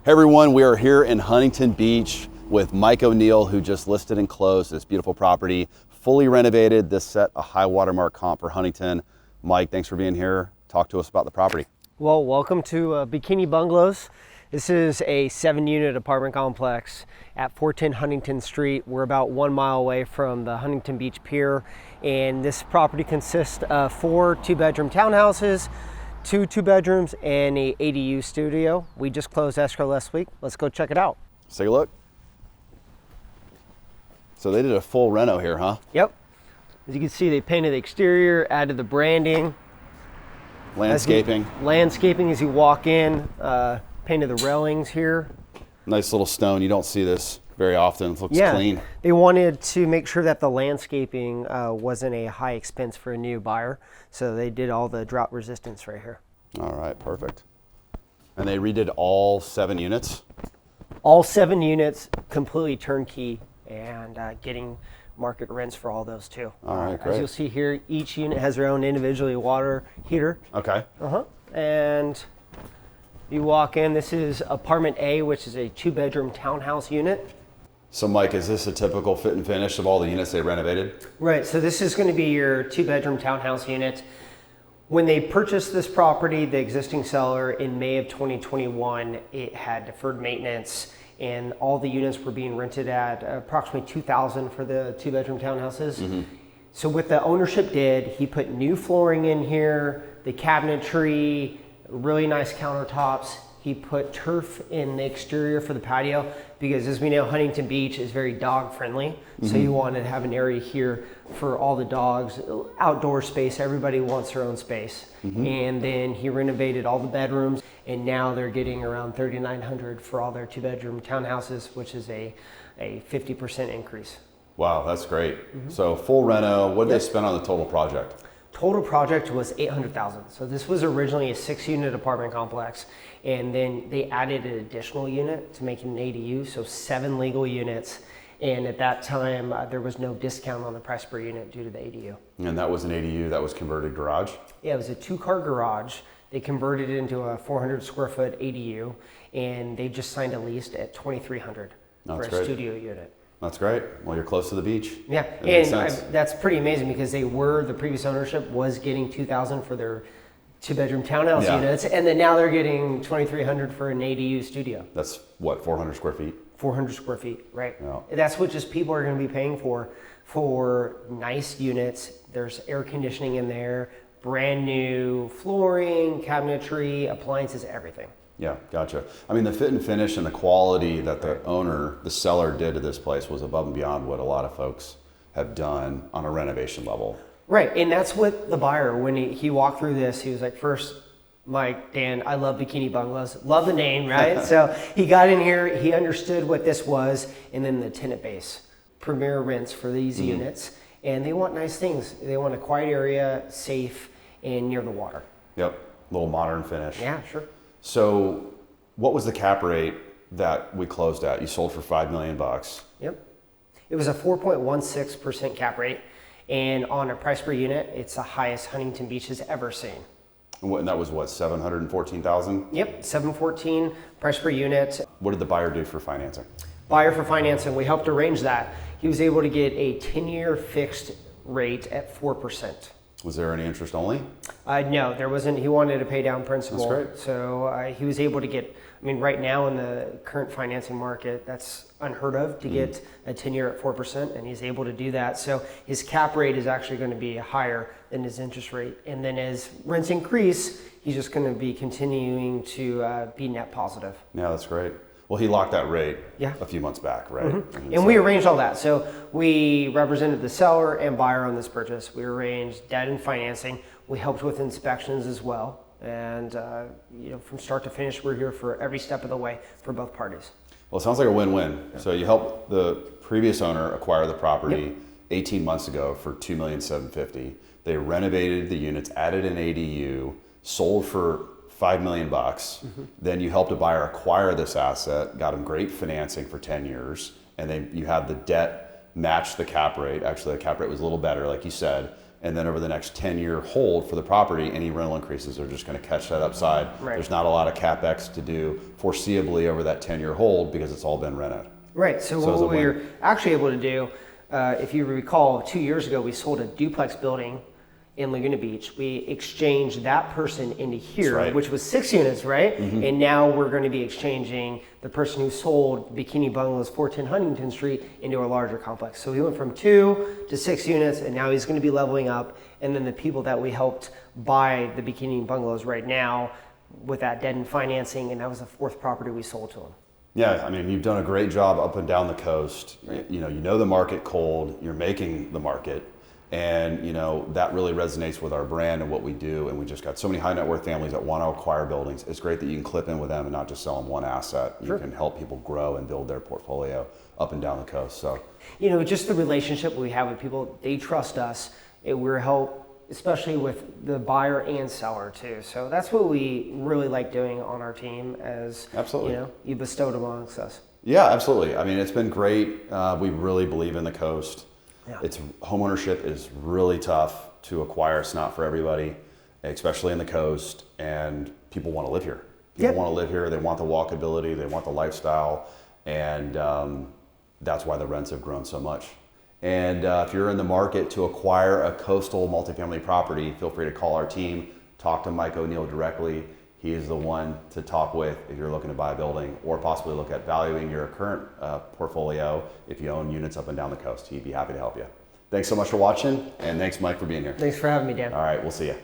Hey everyone, we are here in Huntington Beach with Mike O'Neill, who just listed and closed this beautiful property, fully renovated. This set a high watermark comp for Huntington. Mike, thanks for being here. Talk to us about the property. Well, welcome to Bikini Bungalows. This is a 7-unit apartment complex at 410 Huntington Street. We're about 1 mile away from the Huntington Beach Pier, and this property consists of 4 two-bedroom townhouses, 2 two-bedrooms, and a ADU studio. We just closed escrow last week. Let's go check it out. Let's take a look. So they did a full reno here, huh? Yep. As you can see, they painted the exterior, added the branding. Landscaping. Landscaping as you walk in, painted the railings here. Nice little stone. You don't see this very often. It looks clean. They wanted to make sure that the landscaping wasn't a high expense for a new buyer, so they did all the drought resistance right here. All right, perfect. And they redid all 7 units? All 7 units, completely turnkey, and getting market rents for all those too. All right, great. As you'll see here, each unit has their own individually water heater. Okay. And you walk in, this is apartment A, which is a 2-bedroom townhouse unit. So Mike, is this a typical fit and finish of all the units they renovated? Right, so this is going to be your 2-bedroom townhouse unit. When they purchased this property, the existing seller, in May of 2021, it had deferred maintenance, and all the units were being rented at approximately $2,000 for the 2-bedroom townhouses. So what the ownership did, he put new flooring in here, the cabinetry, really nice countertops. He put turf in the exterior for the patio because, as we know, Huntington Beach is very dog friendly. So you wanted to have an area here for all the dogs, outdoor space. Everybody wants their own space. And then he renovated all the bedrooms, and now they're getting around $3,900 for all their 2-bedroom townhouses, which is a 50% increase. Wow, that's great. So full reno, what did they spend on the total project? Total project was $800,000. So this was originally a 6-unit apartment complex, and then they added an additional unit to make it an ADU, so 7 legal units. And at that time, there was no discount on the price per unit due to the ADU. And that was an ADU that was converted garage? Yeah, it was a 2-car garage. They converted it into a 400 square foot ADU, and they just signed a lease at $2,300 for a studio unit. That's great. Well, you're close to the beach. Yeah, and that's pretty amazing because the previous ownership was getting $2,000 for their 2-bedroom townhouse units, and then now they're getting $2,300 for an ADU studio. That's what, 400 square feet? 400 square feet, right? Yeah. That's what just people are going to be paying for nice units. There's air conditioning in there, brand new flooring, cabinetry, appliances, everything. Yeah, gotcha. I mean, the fit and finish and the quality that the seller did to this place was above and beyond what a lot of folks have done on a renovation level. Right, and that's what the buyer, when he walked through this, he was like, first, Mike, Dan, I love Bikini Bungalows. Love the name, right? So he got in here, he understood what this was, and then the tenant base. Premier rents for these units, and they want nice things. They want a quiet area, safe, and near the water. Yep, a little modern finish. Yeah, sure. So what was the cap rate that we closed at? You sold for $5 million. Yep. It was a 4.16% cap rate, and on a price per unit, it's the highest Huntington Beach has ever seen. And that was what, $714,000? Yep, $714 price per unit. What did the buyer do for financing? Buyer for financing, we helped arrange that. He was able to get a 10-year fixed rate at 4%. Was there any interest only? No, there wasn't. He wanted to pay down principal. That's great. So he was able to get, I mean, right now in the current financing market, that's unheard of to get a 10-year at 4%, and he's able to do that. So his cap rate is actually going to be higher than his interest rate. And then as rents increase, he's just going to be continuing to be net positive. Yeah, that's great. Well, he locked that rate a few months back, right? And we arranged all that. So we represented the seller and buyer on this purchase. We arranged debt and financing. We helped with inspections as well. And from start to finish, we're here for every step of the way for both parties. Well, it sounds like a win-win. So you helped the previous owner acquire the property 18 months ago for $2,750,000. They renovated the units, added an ADU, sold for $5 million. Then you helped a buyer acquire this asset, got them great financing for 10 years, and then you had the debt match the cap rate. Actually, the cap rate was a little better, like you said, And then over the next 10-year hold for the property, any rental increases are just going to catch that upside. Right. There's not a lot of CapEx to do foreseeably over that 10-year hold because it's all been rented. Right. So what we were actually able to do, if you recall, 2 years ago, we sold a duplex building in Laguna Beach. We exchanged that person into here, right. which was 6 units, right? And now we're going to be exchanging the person who sold Bikini Bungalows 410 Huntington Street into a larger complex. So he went from 2 to 6 units, and now he's going to be leveling up. And then the people that we helped buy the Bikini Bungalows right now with that debt and financing, and that was the 4th property we sold to him. Yeah, I mean, you've done a great job up and down the coast. Right. You know the market cold, you're making the market. And that really resonates with our brand and what we do. And we just got so many high net worth families that want to acquire buildings. It's great that you can clip in with them and not just sell them one asset. Sure. You can help people grow and build their portfolio up and down the coast. So, just the relationship we have with people, they trust us. We're help, especially with the buyer and seller too. So that's what we really like doing on our team as absolutely. You bestowed amongst us. Yeah, absolutely. I mean, it's been great. We really believe in the coast. Yeah. Homeownership is really tough to acquire. It's not for everybody, especially in the coast. And people want to live here. People want to live here. They want the walkability. They want the lifestyle. And that's why the rents have grown so much. And if you're in the market to acquire a coastal multifamily property, feel free to call our team. Talk to Mike O'Neill directly. He is the one to talk with if you're looking to buy a building or possibly look at valuing your current portfolio if you own units up and down the coast. He'd be happy to help you. Thanks so much for watching, and thanks, Mike, for being here. Thanks for having me, Dan. All right, we'll see you.